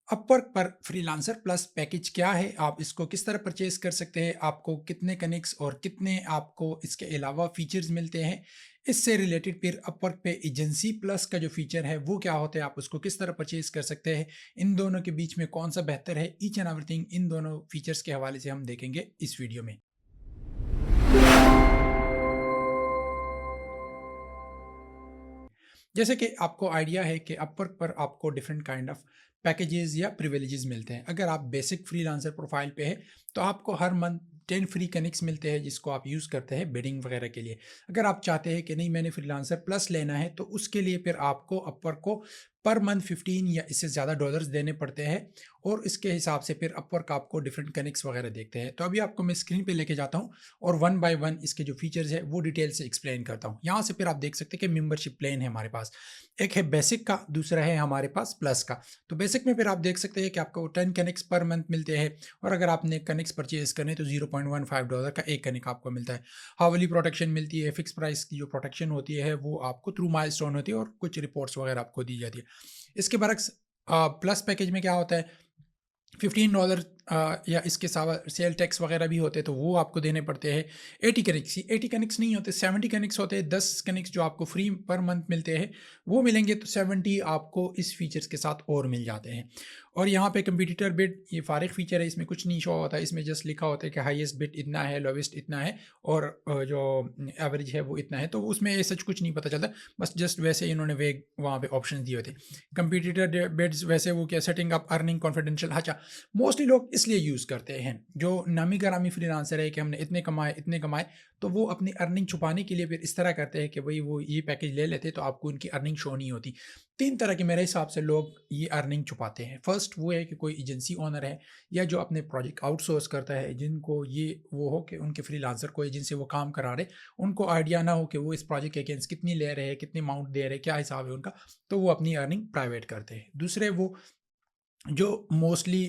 Upwork पर freelancer plus package क्या है? आप इसको किस तरह परचेज कर सकते हैं? आपको कितने कनेक्ट्स और कितने आपको इसके अलावा फीचर्स मिलते हैं? इससे रिलेटेड फिर अपवर्क पे एजेंसी प्लस का जो फीचर है वो क्या होता है? आप उसको किस तरह परचेज कर सकते हैं? इन दोनों के बीच में कौन-सा बेहतर है? ईच एंड एवरीथिंग इन दोनों फीचर्स के हवाले से हम देखेंगे इस वीडियो में। जैसे कि आपको आइडिया है कि अपवर्क पर आपको डिफरेंट काइंड ऑफ पैकेजेस या प्रिविलेजेस मिलते हैं। अगर आप बेसिक फ्रीलांसर प्रोफाइल पे है तो आपको हर मंथ 10 फ्री कनेक्ट्स मिलते हैं जिसको आप यूज़ करते हैं बिडिंग वगैरह के लिए। अगर आप चाहते हैं कि नहीं मैंने फ्रीलांसर प्लस लेना है तो उसके लिए फिर आपको अपवर्क को पर मंथ 15 या इससे ज़्यादा डॉलर्स देने पड़ते हैं और इसके हिसाब से फिर अपवर्क आपको डिफरेंट कनेक्ट्स वगैरह देखते हैं। तो अभी आपको मैं स्क्रीन पे लेके जाता हूँ और वन बाय वन इसके जो फीचर्स है वो डिटेल से एक्सप्लेन करता हूँ। यहाँ से फिर आप देख सकते हैं कि मेंबरशिप प्लान है हमारे पास। एक है बेसिक का, दूसरा है हमारे पास प्लस का। तो बेसिक में फिर आप देख सकते हैं कि आपको 10 कनेक्ट्स पर मंथ मिलते हैं और अगर आपने कनेक्ट्स परचेज करने तो $0.15 का एक कनेक्ट आपको मिलता है। हावली प्रोटेक्शन मिलती है, फिक्स प्राइस की जो प्रोटेक्शन होती है वो आपको थ्रू माइलस्टोन होती है और कुछ रिपोर्ट्स वगैरह आपको दी जाती है। इसके बरक्स प्लस पैकेज में क्या होता है, $15 या इसके साथ सेल टैक्स वगैरह भी होते हैं तो वो आपको देने पड़ते हैं। 80 कनेक्ट्स नहीं होते, 70 कनेक्ट्स होते हैं। 10 कनेक्ट्स जो आपको फ्री पर मंथ मिलते हैं वो मिलेंगे तो 70 आपको इस फीचर्स के साथ और मिल जाते हैं। और यहाँ पे कंपटीटर बिड ये फारिग फीचर है, इसमें कुछ नहीं शो होता है, इसमें जस्ट लिखा होता है कि हाईएस्ट बिड इतना है, लोवेस्ट इतना है और जो एवरेज है वो इतना है। तो उसमें सच कुछ नहीं पता चलता, बस जस्ट वैसे ही इन्होंने वे वहाँ पे ऑप्शन दिए होते। कंपटीटर बिड्स वैसे वो क्या सेटिंग अप अर्निंग कॉन्फिडेंशियल, अच्छा मोस्टली लोग इसलिए यूज़ करते हैं जो नामी गिरामी फ्रीलांसर है कि हमने इतने कमाए तो वो अपनी अर्निंग छुपाने के लिए फिर इस तरह करते हैं कि भाई वो ये पैकेज ले लेते तो आपको उनकी अर्निंग शो नहीं होती। तीन तरह के मेरे हिसाब से लोग ये अर्निंग छुपाते हैं। फर्स्ट वो है कि कोई एजेंसी ओनर है या जो अपने प्रोजेक्ट आउटसोर्स करता है, जिनको ये वो हो कि उनके फ्रीलांसर को जिनसे वो काम करा रहे उनको आइडिया ना हो कि वो इस प्रोजेक्ट के अगेंस्ट कितनी ले रहे हैं, कितने अमाउंट दे रहे हैं, क्या हिसाब है उनका, तो वो अपनी अर्निंग प्राइवेट करते हैं। दूसरे वो जो मोस्टली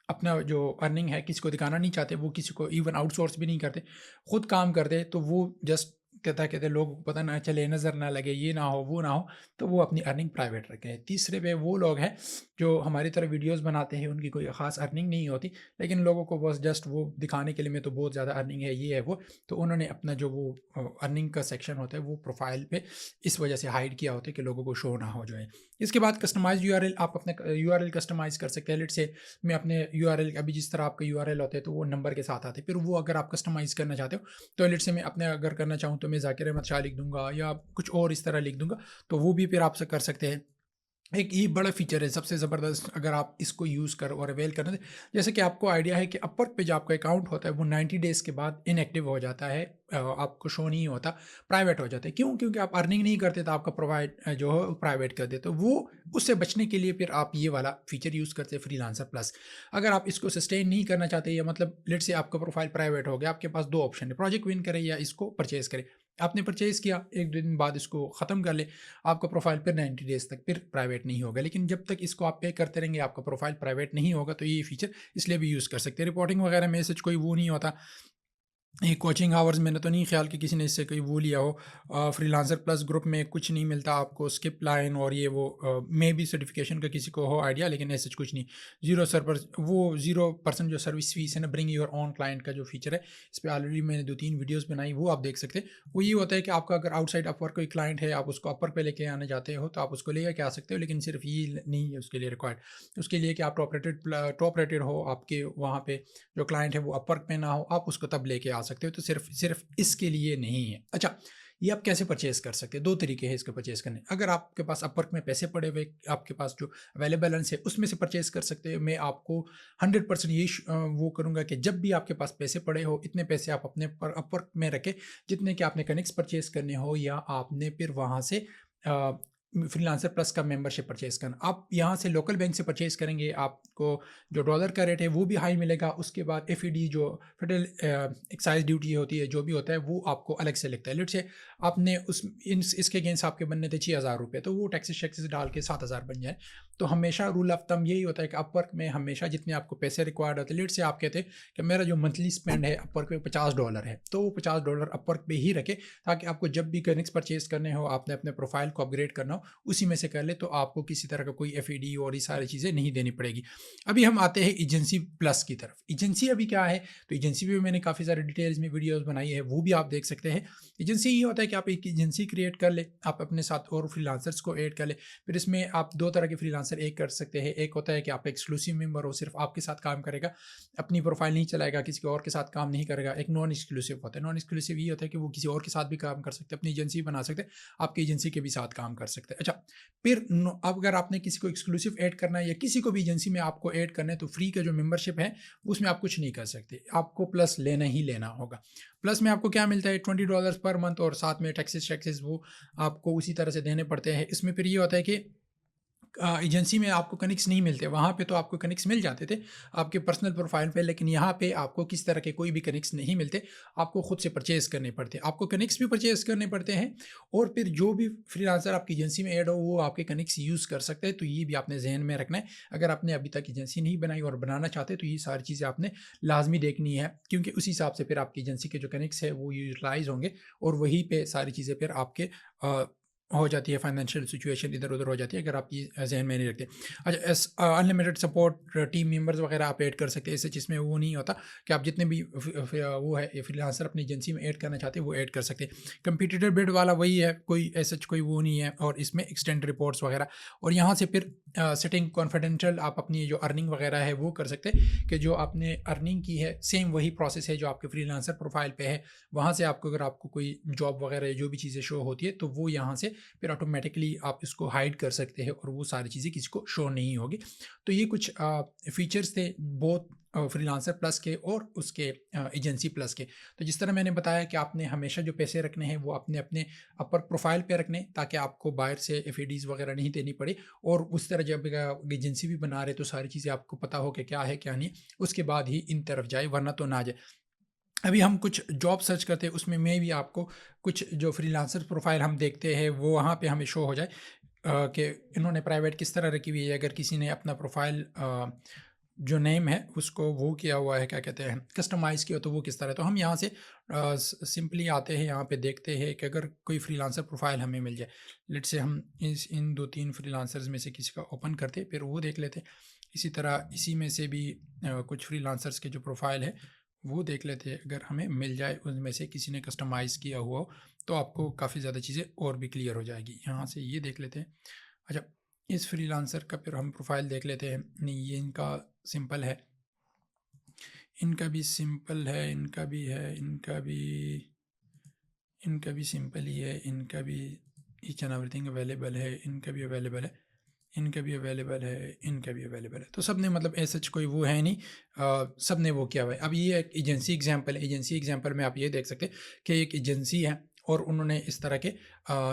अपना जो अर्निंग है किसी को दिखाना नहीं चाहते, वो किसी को इवन आउटसोर्स भी नहीं करते, खुद काम करते, तो वो जस्ट कहते लोग पता ना चले, नज़र ना लगे, ये ना हो वो ना हो, तो वो अपनी अर्निंग प्राइवेट रखें। तीसरे पे वो लोग हैं जो हमारी तरह वीडियोस बनाते हैं, उनकी कोई ख़ास अर्निंग नहीं होती लेकिन लोगों को बस जस्ट वो दिखाने के लिए मैं तो बहुत ज़्यादा अर्निंग है, ये है वो, तो उन्होंने अपना जो वो अर्निंग का सेक्शन होता है वो प्रोफाइल पे इस वजह से हाइड किया होता है कि लोगों को शो ना हो जाए। इसके बाद कस्टमाइज यूआरएल, आप अपना यूआरएल कस्टमाइज कर सकते हैं। लेट्स से मैं अपने यूआरएल अभी जिस तरह आपका यूआरएल होता है तो वो नंबर के साथ आते हैं, फिर वो अगर आप कस्टमाइज करना चाहते हो तो लेट्स से मैं अपने अगर करना चाहूँ तो मैं ज़ाकिर अहमद शाह लिख दूंगा या कुछ और इस तरह लिख दूंगा, तो वो भी फिर आप कर सकते हैं। एक ये बड़ा फीचर है सबसे ज़बरदस्त, अगर आप इसको यूज़ कर और अवेल करना, जैसे कि आपको आइडिया है कि अपवर्क पे जो आपका अकाउंट होता है वो 90 डेज़ के बाद इनएक्टिव हो जाता है, आपको शो नहीं होता, प्राइवेट हो जाता है। क्यों? क्योंकि आप अर्निंग नहीं करते तो आपका जो है प्राइवेट कर देते, तो वो उससे बचने के लिए फिर आप ये वाला फीचर यूज़ करते हैं फ्रीलांसर प्लस। अगर आप इसको सस्टेन नहीं करना चाहते, या मतलब लेट से आपका प्रोफाइल प्राइवेट हो गया, आपके पास दो ऑप्शन है, प्रोजेक्ट विन करें या इसको परचेज करें। आपने परचेज़ किया, एक दिन बाद इसको ख़त्म कर ले, आपका प्रोफाइल फिर 90 डेज़ तक फिर प्राइवेट नहीं होगा। लेकिन जब तक इसको आप पे करते रहेंगे आपका प्रोफाइल प्राइवेट नहीं होगा, तो ये फीचर इसलिए भी यूज़ कर सकते हैं। रिपोर्टिंग वगैरह में सच कोई वो नहीं होता। ये कोचिंग आवर्स मैंने तो नहीं ख्याल कि किसी ने इससे कोई वो लिया हो। फ्रीलांसर प्लस ग्रुप में कुछ नहीं मिलता आपको, स्किप लाइन और ये वो मे बी सर्टिफिकेशन का किसी को हो आइडिया, लेकिन ऐसा कुछ नहीं। 0% जो सर्विस फीस है ना, ब्रिंग योर ऑन क्लाइंट का जो फीचर है, इस पर ऑलरेडी मैंने 2-3 वीडियोस बनाई, वो आप देख सकते हैं। वो ये होता है कि आपका अगर आउटसाइड अपवर्क कोई क्लाइंट है, आप उसको अपर पे लेके आने जाते हो तो आप उसको लेकर के आ सकते हो, लेकिन सिर्फ ये नहीं है उसके लिए रिक्वायर्ड। उसके लिए कि आप टॉप रेटेड हो, आपके वहाँ पे जो क्लाइंट है वो अपवर्क पे ना हो, आप उसको तब लेके आ सकते हो, तो सिर्फ सिर्फ इसके लिए नहीं है। अच्छा, ये आप कैसे परचेज कर सकते हैं? दो तरीके हैं इसको परचेज करने। अगर आपके पास अपवर्क में पैसे पड़े हुए, आपके पास जो अवेलेबल बैलेंस है उसमें से परचेज कर सकते हैं। मैं आपको 100% ये वो करूँगा कि जब भी आपके पास पैसे पड़े हो, इतने पैसे आप अपने पर अपवर्क में रखें जितने कि आपने कनेक्ट्स परचेज करने हो या आपने फिर वहाँ से फ्रीलांसर प्लस का मेंबरशिप परचेज करना। आप यहाँ से लोकल बैंक से परचेज करेंगे, आपको जो डॉलर का रेट है वो भी हाई मिलेगा। उसके बाद एफईडी जो फेडरल एक्साइज ड्यूटी होती है, जो भी होता है वो आपको अलग से लगता है। लेट से आपने इसके अगेंस्ट आपके बनने थे 6,000 रुपये, तो वो टैक्सेस डाल के 7,000 बन जाए। तो हमेशा रूल ऑफ थंब यही होता है कि अपवर्क में हमेशा जितने आपको पैसे रिक्वायर्ड होते हैं, लेट से आप कहते हैं कि मेरा जो मंथली स्पेंड है अपवर्क में $50 है, तो वो $50 अपवर्क पे ही रखे ताकि आपको जब भी कनेक्ट्स परचेज करने हो, आपने अपने प्रोफाइल को अपग्रेड करना हो, हो उसी में से कर ले, तो आपको किसी तरह का कोई FAD और ये सारी चीज़ें नहीं देनी पड़ेगी। अभी हम आते हैं एजेंसी प्लस की तरफ। एजेंसी अभी क्या है, तो एजेंसी पे भी मैंने काफ़ी सारे डिटेल्स में वीडियोज़ बनाई है, वो भी आप देख सकते हैं। एजेंसी ये होता है कि आप एक एजेंसी क्रिएट कर ले, आप अपने साथ और फ्रीलांसर्स को ऐड कर ले। फिर इसमें आप 2 तरह के फ्रीलांसर एक कर सकते हैं। एक होता है कि आप एक्सक्लूसिव मेंबर हो, सिर्फ आपके साथ काम करेगा, अपनी प्रोफाइल नहीं चलाएगा, किसी और के साथ काम नहीं करेगा। एक नॉन एक्सक्लूसिव होता है। नॉन एक्सक्लूसिव ये होता है कि वो किसी और के साथ भी काम कर सकते हैं, अपनी एजेंसी बना सकते हैं, आपकी एजेंसी के भी साथ काम कर सकते हैं। अच्छा, फिर अब अगर आपने किसी को एक्सक्लूसिव ऐड करना है या किसी को भी एजेंसी में आपको ऐड करना है, तो फ्री का जो मेंबरशिप है उसमें आप कुछ नहीं कर सकते, आपको प्लस लेना ही लेना होगा। प्लस में आपको क्या मिलता है, $20 पर मंथ, और साथ में टैक्सेस वो आपको उसी तरह से देने पड़ते हैं। इसमें फिर ये होता है कि एजेंसी में आपको कनेक्ट्स नहीं मिलते, वहाँ पे तो आपको कनेक्ट्स मिल जाते थे आपके पर्सनल प्रोफाइल पे, लेकिन यहाँ पे आपको किस तरह के कोई भी कनेक्ट्स नहीं मिलते, आपको खुद से परचेज करने पड़ते हैं। आपको कनेक्ट्स भी परचेज करने पड़ते हैं, और फिर जो भी फ्रीलांसर आपकी एजेंसी में ऐड हो वो आपके कनेक्ट्स यूज़ कर सकते हैं। तो ये भी आपने जहन में रखना है। अगर आपने अभी तक एजेंसी नहीं बनाई और बनाना चाहते तो ये सारी चीज़ें आपने लाजमी देखनी है, क्योंकि उसी हिसाब से फिर आपकी एजेंसी के जो कनेक्ट्स है वो यूटिलाइज होंगे, और वहीं पे सारी चीज़ें फिर आपके हो जाती है, फाइनेंशियल सिचुएशन इधर-उधर हो जाती है अगर आप ये ज़हन में नहीं रखते। अच्छा, अनलिमिटेड सपोर्ट टीम मेंबर्स वगैरह आप ऐड कर सकते हैं। इससे जिसमें वो नहीं होता कि आप जितने भी वो है फ्रीलांसर अपनी एजेंसी में ऐड करना चाहते हैं वो ऐड कर सकते हैं। कंपटीटर बिड वाला वही है, कोई ऐसा कोई वो नहीं है, और इसमें एक्सटेंड रिपोर्ट्स वगैरह, और यहाँ से फिर सेटिंग कॉन्फिडेंशियल आप अपनी जो अर्निंग वगैरह है वो कर सकते हैं, कि जो आपने अर्निंग की है सेम वही प्रोसेस है जो आपके फ्रीलांसर प्रोफाइल पे है। वहाँ से आपको अगर आपको कोई जॉब वगैरह जो भी चीज़ें शो होती है तो वो यहाँ से फिर ऑटोमेटिकली आप इसको हाइड कर सकते हैं, और वो सारी चीज़ें किसी को शो नहीं होगी। तो ये कुछ फीचर्स थे बहुत फ्रीलांसर प्लस के और उसके एजेंसी प्लस के। तो जिस तरह मैंने बताया कि आपने हमेशा जो पैसे रखने हैं वो अपने अपने अपर प्रोफाइल पे रखने, ताकि आपको बाहर से FADs वगैरह नहीं देनी पड़े, और उस तरह जब एजेंसी भी बना रहे तो सारी चीज़ें आपको पता हो कि क्या है क्या नहीं, उसके बाद ही इन तरफ जाए, वरना तो ना जाए। अभी हम कुछ जॉब सर्च करते हैं, उसमें मैं भी आपको कुछ जो फ्रीलांसर प्रोफाइल हम देखते हैं वो वहाँ पे हमें शो हो जाए कि इन्होंने प्राइवेट किस तरह रखी हुई है। अगर किसी ने अपना प्रोफाइल जो नेम है उसको वो किया हुआ है, क्या कहते हैं, कस्टमाइज़ किया, तो वो किस तरह है। तो हम यहाँ से सिंपली आते हैं, यहाँ पे देखते हैं कि अगर कोई फ्रीलांसर प्रोफाइल हमें मिल जाए, लेट्स से हम इन 2-3 फ्रीलांसर्स में से किसी का ओपन करते फिर वो देख लेते। इसी तरह इसी में से भी कुछ फ्रीलांसर्स के जो प्रोफाइल है वो देख लेते हैं। अगर हमें मिल जाए उनमें से किसी ने कस्टमाइज़ किया हुआ हो, तो आपको काफ़ी ज़्यादा चीज़ें और भी क्लियर हो जाएगी। यहाँ से ये देख लेते हैं। अच्छा, इस फ्रीलांसर का फिर हम प्रोफाइल देख लेते हैं। नहीं, ये इनका सिंपल है, इनका भी सिंपल है, इनका भी सिंपल ही है, इनका भी ईच एंड एवरीथिंग अवेलेबल है, इनका भी अवेलेबल है, इनका भी अवेलेबल है, इनका भी अवेलेबल है। तो सब ने मतलब ऐसा कोई वो है नहीं, सब ने वो किया हुआ है। अब ये एक एजेंसी एग्जांपल है। एजेंसी एग्जांपल में आप ये देख सकते हैं कि एक एजेंसी है और उन्होंने इस तरह के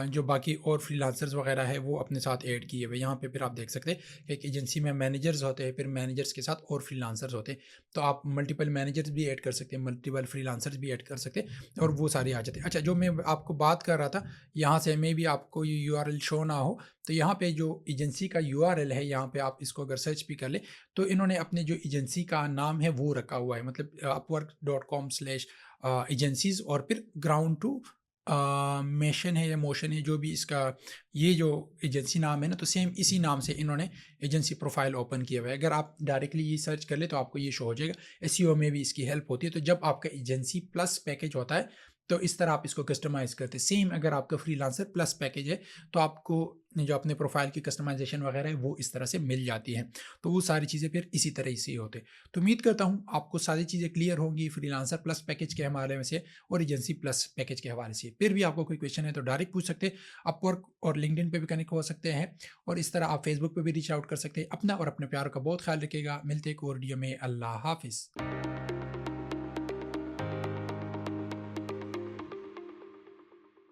जो बाकी और फ्रीलांसर्स वगैरह है वो अपने साथ ऐड किए हुए। यहाँ पे फिर आप देख सकते हैं कि एक एजेंसी में मैनेजर्स होते हैं, फिर मैनेजर्स के साथ और फ्रीलांसर्स होते हैं। तो आप मल्टीपल मैनेजर्स भी ऐड कर सकते हैं, मल्टीपल फ्रीलांसर्स भी ऐड कर सकते हैं, और वो सारे आ जाते हैं। अच्छा, जो मैं आपको बात कर रहा था, यहाँ से मे भी आपको ये URL शो ना हो, तो यहाँ पे जो एजेंसी का URL है, यहाँ पे आप इसको अगर सर्च भी कर ले, तो इन्होंने अपने जो एजेंसी का नाम है वो रखा हुआ है, मतलब upwork.com/agencies, और फिर ग्राउंड टू मेशन है या मोशन है, जो भी इसका ये जो एजेंसी नाम है ना, तो सेम इसी नाम से इन्होंने एजेंसी प्रोफाइल ओपन किया हुआ है। अगर आप डायरेक्टली ये सर्च कर ले तो आपको ये शो हो जाएगा। SEO में भी इसकी हेल्प होती है। तो जब आपका एजेंसी प्लस पैकेज होता है तो इस तरह आप इसको कस्टमाइज़ करते हैं। सेम अगर आपका फ्रीलांसर प्लस पैकेज है तो आपको जो अपने प्रोफाइल की कस्टमाइजेशन वगैरह है वो इस तरह से मिल जाती है। तो वो सारी चीज़ें फिर इसी तरह से ही होते हैं। तो उम्मीद करता हूँ आपको सारी चीज़ें क्लियर होंगी फ्रीलांसर प्लस पैकेज के हवाले में से और एजेंसी प्लस पैकेज के हवाले से। फिर भी आपको कोई क्वेश्चन है तो डायरेक्ट पूछ सकते हैं। अपवर्क और लिंक्डइन पे भी कनेक्ट हो सकते हैं, और इस तरह आप फेसबुक पे भी रीच आउट कर सकते हैं। अपना और अपने प्यार का बहुत ख्याल रखिएगा। मिलते एक और वीडियो में। अल्लाह हाफिज़।